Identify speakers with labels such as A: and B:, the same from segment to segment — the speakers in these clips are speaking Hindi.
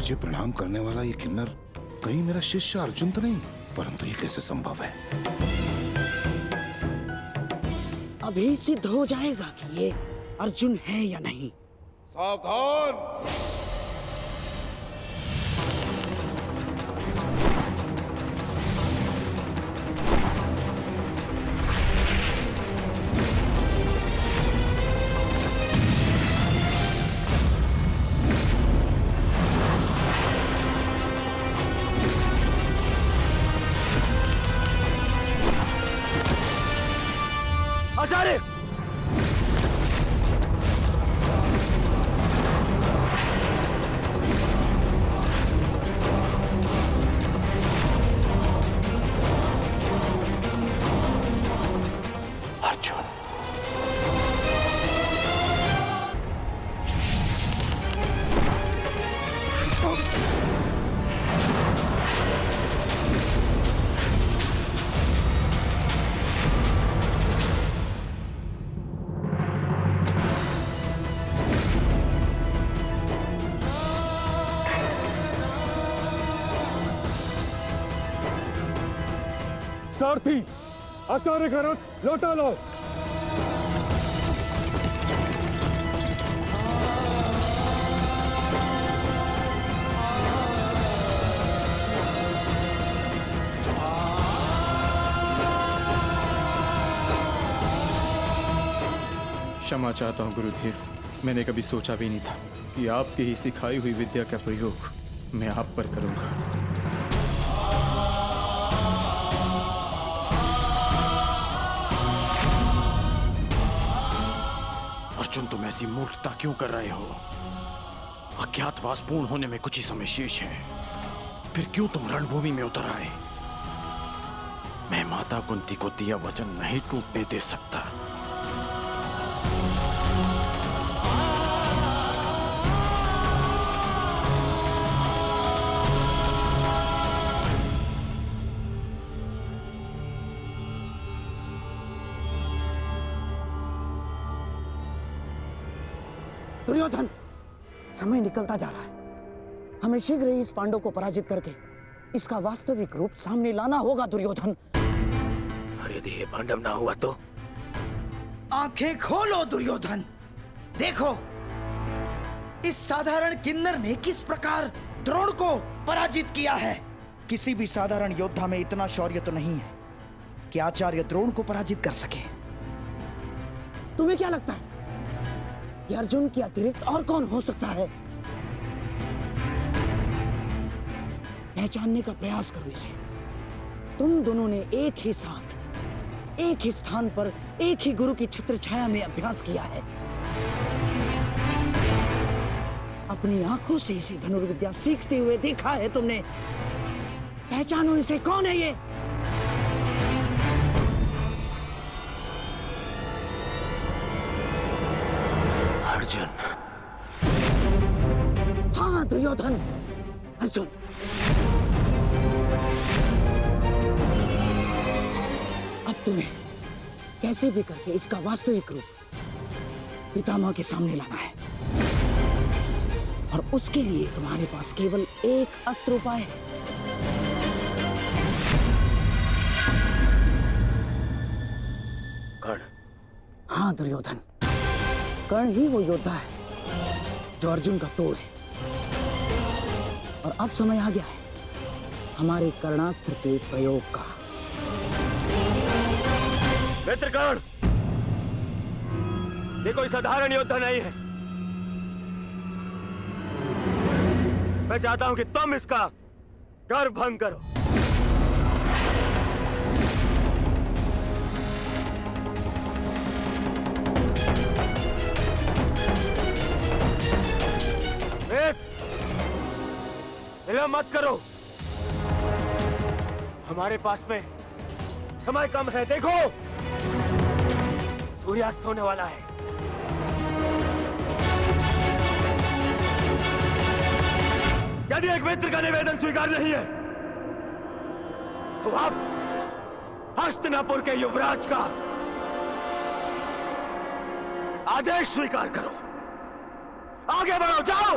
A: मुझे प्रणाम करने वाला ये किन्नर कहीं मेरा शिष्य अर्जुन तो नहीं? परंतु ये कैसे संभव है?
B: अभी सिद्ध हो जाएगा कि ये अर्जुन है या नहीं।
C: सावधान!
D: आचार्य!
E: अर्जुन,
D: सारथी, आचार्य का रथ लौटा लो।
F: क्षमा चाहता हूँ गुरुदेव, मैंने कभी सोचा भी नहीं था कि आपकी ही सिखाई हुई विद्या का प्रयोग मैं आप पर करूंगा।
E: अर्जुन, तुम ऐसी मूर्खता क्यों कर रहे हो? अज्ञातवास पूर्ण होने में कुछ ही समय शेष है, फिर क्यों तुम रणभूमि में उतर आए? मैं माता कुंती को दिया वचन नहीं टूटने दे सकता।
B: दुर्योधन, समय निकलता जा रहा है। हमें शीघ्र ही इस पांडव को पराजित करके इसका वास्तविक रूप सामने लाना होगा दुर्योधन।
D: और यदि ये पांडव ना हुआ तो?
B: आंखें खोलो दुर्योधन, देखो इस साधारण किन्नर ने किस प्रकार द्रोण को पराजित किया है। किसी भी साधारण योद्धा में इतना शौर्य तो नहीं है कि आचार्य द्रोण को पराजित कर सके। तुम्हें क्या लगता है कि अर्जुन के अतिरिक्त और कौन हो सकता है? पहचानने का प्रयास करो इसे। तुम दोनों ने एक ही साथ, एक ही स्थान पर, एक ही गुरु की छत्र छाया में अभ्यास किया है। अपनी आंखों से इसे धनुर्विद्या सीखते हुए देखा है तुमने। पहचानो इसे, कौन है ये?
D: अर्जुन।
B: हाँ दुर्योधन, अर्जुन। अब तुम्हें कैसे भी करके इसका वास्तविक रूप पितामह के सामने लाना है, और उसके लिए तुम्हारे पास केवल एक अस्त्र उपाय है।
D: कर्ण।
B: हाँ दुर्योधन, कर्ण ही वो योद्धा है जो अर्जुन का तोड़ है। और अब समय आ गया है हमारे कर्णास्त्र के प्रयोग का।
D: मित्र कर्ण, ये कोई साधारण योद्धा नहीं है। मैं चाहता हूं कि तुम इसका गर्व भंग करो। विलंब मत करो, हमारे पास में समय कम है। देखो, सूर्यास्त होने वाला है। यदि एक मित्र का निवेदन स्वीकार नहीं है तो आप हस्तिनापुर के युवराज का आदेश स्वीकार करो। आगे बढ़ो, जाओ।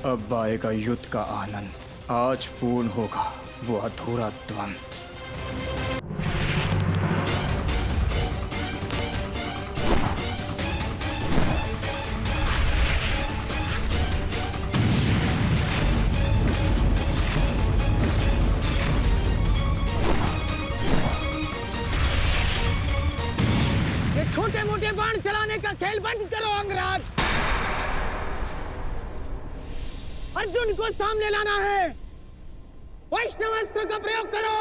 F: अब आएगा युद्ध का आनंद। आज पूर्ण होगा वो अधूरा द्वंद्व।
G: छोटे मोटे बाण चलाने का खेल बंद करो अंगराज। अर्जुन को सामने लाना है। वैष्णवास्त्र का प्रयोग करो।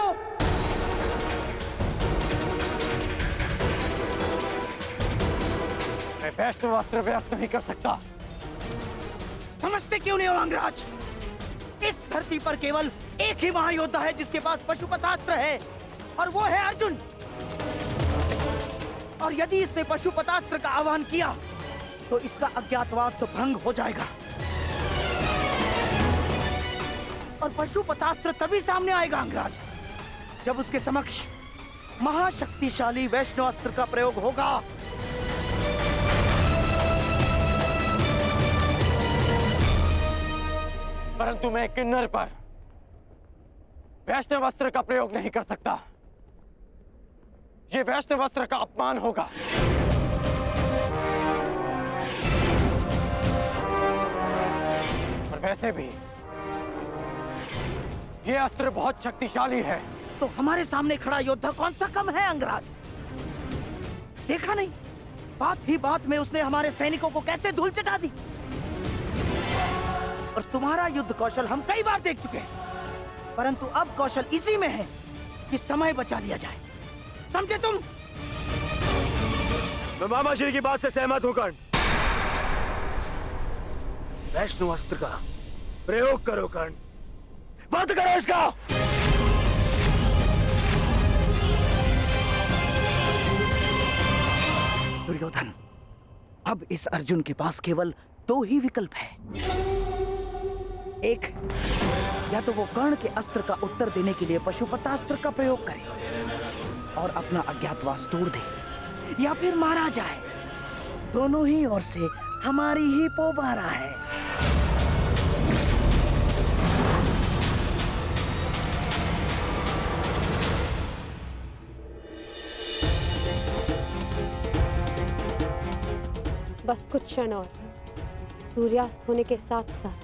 E: मैं वैष्णवास्त्र व्यक्त नहीं कर सकता।
B: समझते क्यों नहीं हो अंगराज? इस धरती पर केवल एक ही महायोद्धा है जिसके पास पशुपतास्त्र है, और वो है अर्जुन। और यदि इसने पशुपतास्त्र का आह्वान किया तो इसका अज्ञातवास तो भंग हो जाएगा, और पशुपतास्त्र तभी सामने आएगा अंगराज जब उसके समक्ष महाशक्तिशाली वैष्णवास्त्र का प्रयोग होगा।
E: परंतु मैं किन्नर पर वैष्णवास्त्र का प्रयोग नहीं कर सकता। ये वैष्णवास्त्र का अपमान होगा। और वैसे भी ये अस्त्र बहुत शक्तिशाली है।
B: तो हमारे सामने खड़ा योद्धा कौन सा कम है अंगराज? देखा नहीं, बात ही बात में उसने हमारे सैनिकों को कैसे धूल चटा दी। और तुम्हारा युद्ध कौशल हम कई बार देख चुके हैं, परंतु अब कौशल इसी में है कि समय बचा लिया जाए। समझे तुम?
D: मैं मामा श्री की बात से सहमत हूं कर्ण। वैष्णवास्त्र का प्रयोग करो कर्ण, बंद करो इसका।
B: दुर्योधन, अब इस अर्जुन के पास केवल दो ही विकल्प है। एक, या तो वो कर्ण के अस्त्र का उत्तर देने के लिए पशुपतास्त्र का प्रयोग करे और अपना अज्ञातवास तोड़ दे, या फिर मारा जाए। दोनों ही ओर से हमारी ही पोबारा है।
H: बस कुछ क्षण और, सूर्यास्त होने के साथ साथ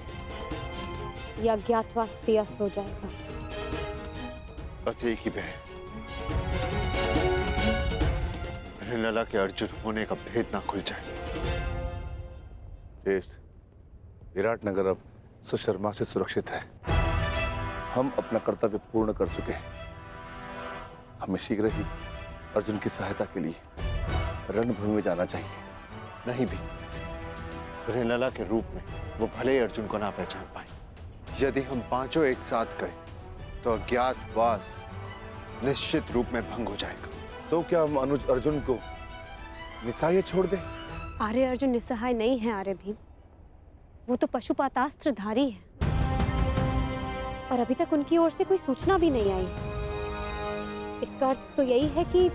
H: यह अज्ञातवास दियास हो जाएगा।
I: बस एक ही भय, हिरण्यला के अर्जुन होने का भेद ना खुल जाए।
C: ज्येष्ठ, विराटनगर अब सुशर्मा से सुरक्षित है। हम अपना कर्तव्य पूर्ण कर चुके हैं। हमें शीघ्र ही अर्जुन की सहायता के लिए रणभूमि में जाना चाहिए।
I: नहीं भी, हिरण्यला के रूप में वो भले ही अर्जुन को ना पहचान पाए। यदि हम पांचों एक साथ गए तो अज्ञातवास निश्चित रूप में भंग हो जाएगा।
C: तो क्या हम अनुज अर्जुन को निस्सहाय छोड़ दें?
H: आर्य अर्जुन निस्सहाय नहीं है आर्य भीम, वो तो पशुपतास्त्रधारी है, और अभी तक उनकी ओर से कोई सूचना भी नहीं आई। इसका अर्थ तो यही है कि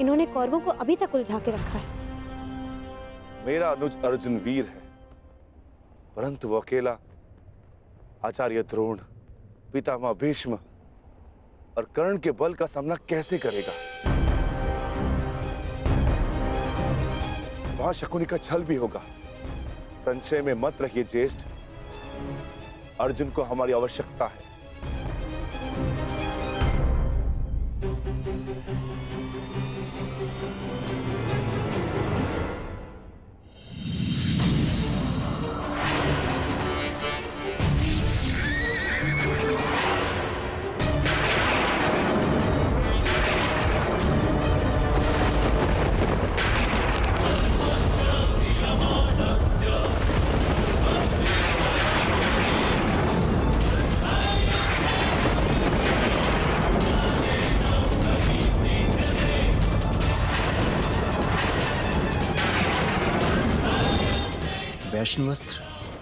H: इन्होंने कौरवों को अभी तक उलझा के रखा है।
C: मेरा अनुज अर्जुन वीर है, परंतु वो अकेला आचार्य द्रोण, पितामह भीष्म और कर्ण के बल का सामना कैसे करेगा? वहां शकुनी का छल भी होगा। संशय में मत रहिए ज्येष्ठ, अर्जुन को हमारी आवश्यकता है।
F: वैष्णवस्त्र,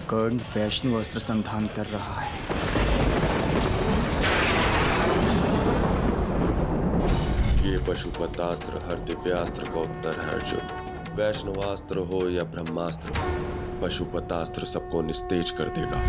F: कर्ण वैष्णवस्त्र संधान कर रहा है।
J: ये पशुपतास्त्र हर दिव्यास्त्र का उत्तर है अर्जुन। वैष्णवास्त्र हो या ब्रह्मास्त्र, पशुपतास्त्र सबको निस्तेज कर देगा।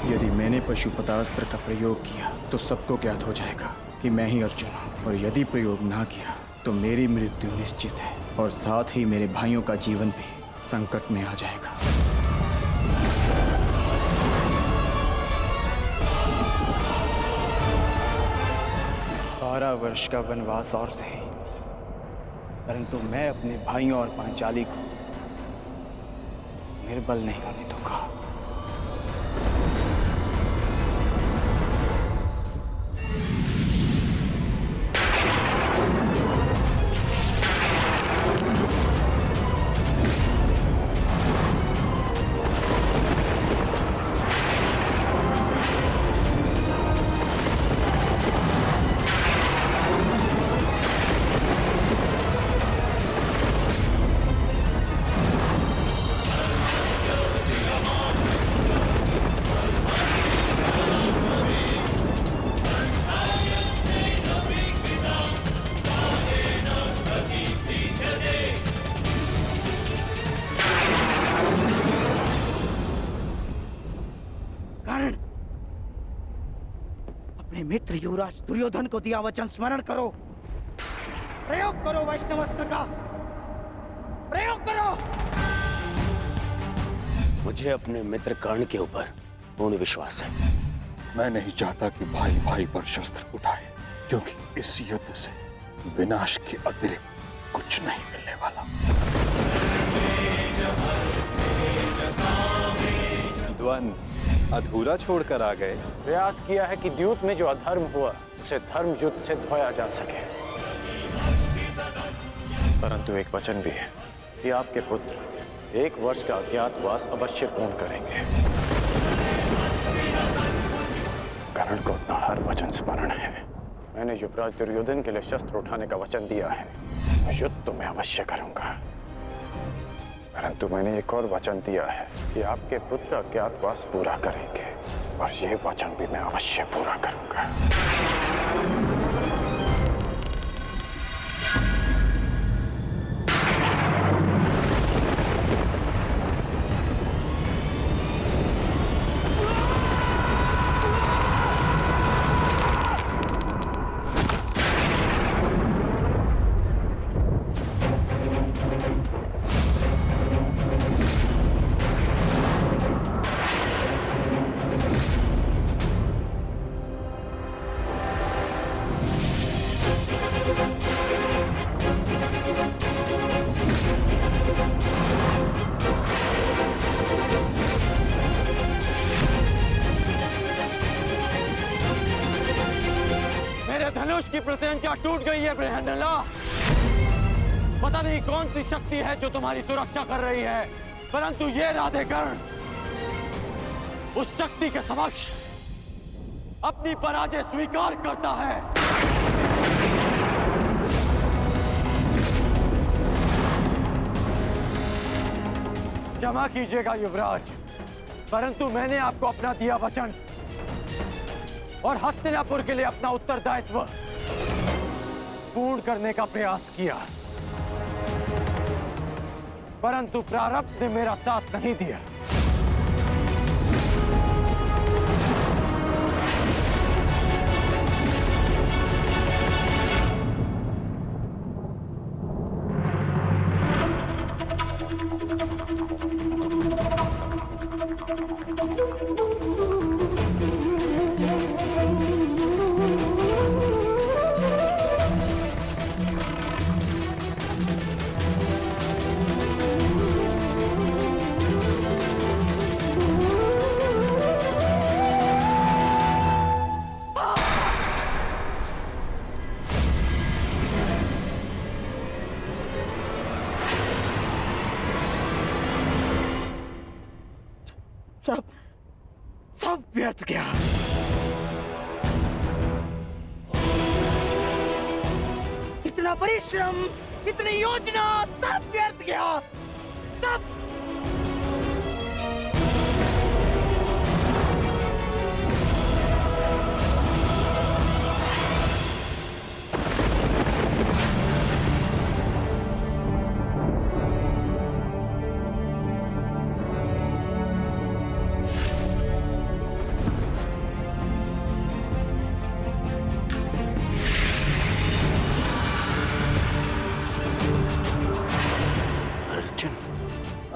F: यदि मैंने पशुपतास्त्र का प्रयोग किया तो सबको ज्ञात हो जाएगा कि मैं ही अर्जुन हूँ, और यदि प्रयोग ना किया तो मेरी मृत्यु निश्चित है, और साथ ही मेरे भाइयों का जीवन भी संकट में आ जाएगा। 12 वर्ष का वनवास और सही, परंतु मैं अपने भाइयों और पांचाली को निर्बल नहीं होने दूंगा।
B: अपने मित्र युवराज दुर्योधन को दिया वचन स्मरण करो। प्रयोग करो वैष्णवास्त्र का, प्रयोग करो।
D: मुझे अपने मित्र कर्ण के ऊपर पूर्ण विश्वास है।
C: मैं नहीं चाहता कि भाई भाई पर शस्त्र उठाए, क्योंकि इस युद्ध से विनाश के अतिरिक्त कुछ नहीं मिलने वाला।
I: द्वंद्व अधूरा छोड़कर आ गए।
E: प्रयास किया है कि द्यूत में जो अधर्म हुआ उसे धर्म युद्ध से धोया जा सके, परंतु एक वचन भी है कि आपके पुत्र 1 वर्ष का अज्ञातवास अवश्य पूर्ण करेंगे। कर्ण को अपना हर वचन स्मरण है। मैंने युवराज दुर्योधन के लिए शस्त्र उठाने का वचन दिया है। युद्ध तो मैं अवश्य करूंगा, परंतु मैंने एक और वचन दिया है कि आपके पुत्र अज्ञातवास पूरा करेंगे, और ये वचन भी मैं अवश्य पूरा करूंगा। धनुष की प्रत्यंचा टूट गई है बृहन्नला। पता नहीं कौन सी शक्ति है जो तुम्हारी सुरक्षा कर रही है, परंतु ये राधेकर्ण उस शक्ति के समक्ष अपनी पराजय स्वीकार करता है। क्षमा कीजिएगा युवराज, परंतु मैंने आपको अपना दिया वचन और हस्तिनापुर के लिए अपना उत्तरदायित्व पूर्ण करने का प्रयास किया, परंतु प्रारब्ध ने मेरा साथ नहीं दिया। सब व्यर्थ गया। इतना परिश्रम, इतनी योजना, सब व्यर्थ गया। सब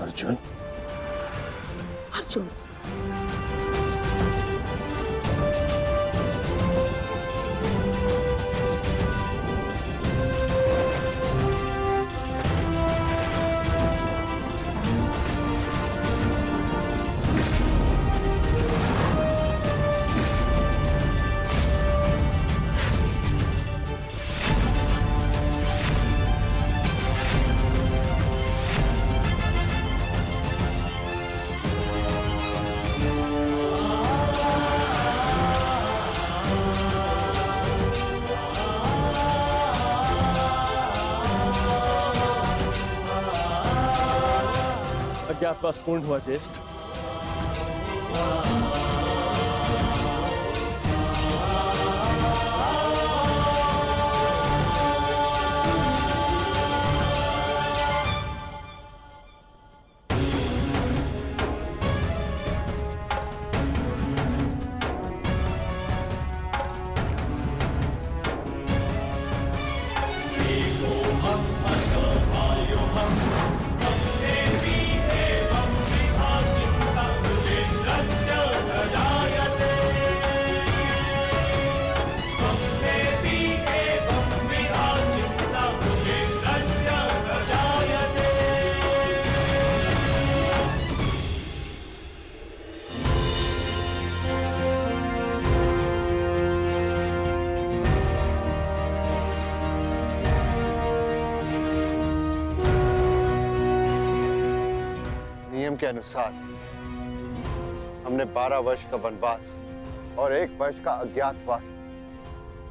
J: अर्जुन,
G: अर्जुन,
D: अज्ञातवास पूर्ण हुआ ज्येष्ठ।
I: नियम के अनुसार हमने 12 वर्ष का वनवास और 1 वर्ष का अज्ञातवास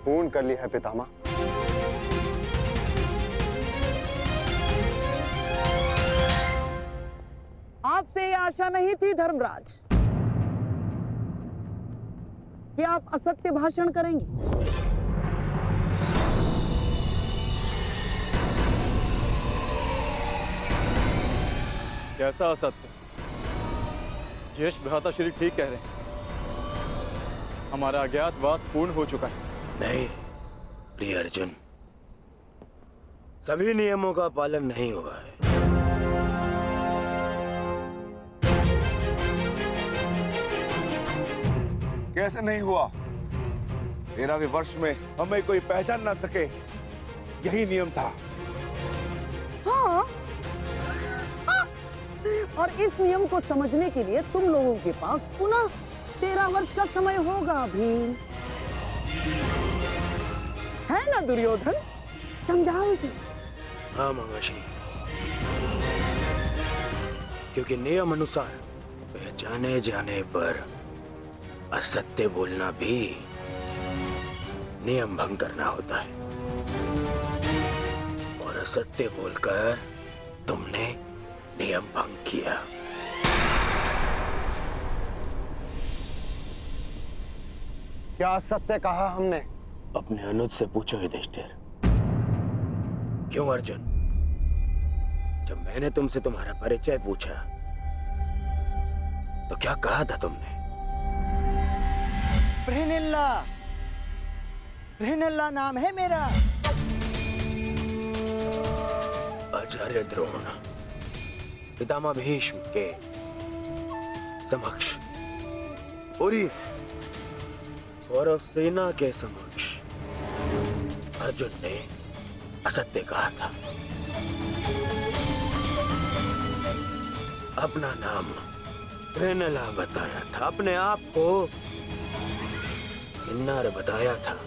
I: पूर्ण कर लिया है पितामह।
G: आपसे ये आशा नहीं थी धर्मराज कि आप असत्य भाषण करेंगे।
D: कैसा असत्य? ज्येष्ठ भ्राता श्री ठीक कह रहे हैं, हमारा अज्ञातवास पूर्ण हो चुका है।
K: नहीं प्रिय अर्जुन, सभी नियमों का पालन नहीं हुआ है।
C: कैसे नहीं हुआ? 13वें वर्ष में हमें कोई पहचान ना सके, यही नियम था।
G: हाँ, और इस नियम को समझने के लिए तुम लोगों के पास पुनः 13 वर्ष का समय होगा भीम, है ना दुर्योधन? समझाओ इसे।
K: हाँ मामाश्री, क्योंकि नियम अनुसार पहचाने जाने पर असत्य बोलना भी नियम भंग करना होता है, और असत्य बोलकर तुमने नियम भंग किया।
I: क्या सत्य कहा हमने?
K: अपने अनुज से पूछो युधिष्ठिर। क्यों अर्जुन, जब मैंने तुमसे तुम्हारा परिचय पूछा तो क्या कहा था तुमने?
G: बृहनिल्ला, बृहनिल्ला नाम है मेरा।
K: आचार्य द्रोण पितामह भीष्म के समक्ष, पूरी कौरव सेना के समक्ष अर्जुन ने असत्य कहा था। अपना नाम बृहनला बताया था, अपने आप को किन्नर बताया था।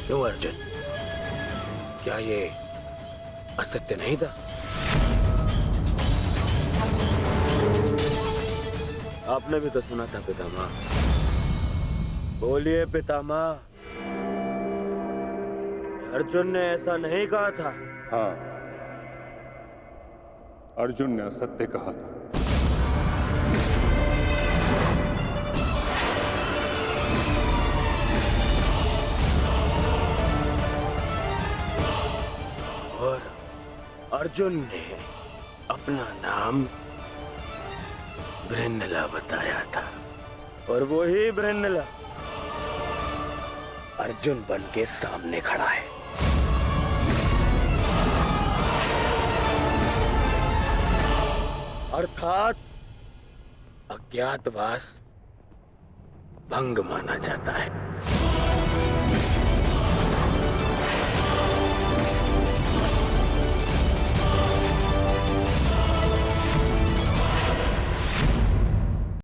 K: क्यों अर्जुन, क्या ये असत्य नहीं था? आपने भी तो सुना था पितामह। बोलिए पितामह, अर्जुन ने ऐसा नहीं कहा था?
C: हाँ, अर्जुन ने असत्य कहा था।
K: और अर्जुन ने अपना नाम बृहन्नला बताया था, और वही बृहन्नला अर्जुन बन के सामने खड़ा है। अर्थात अज्ञातवास भंग माना जाता है।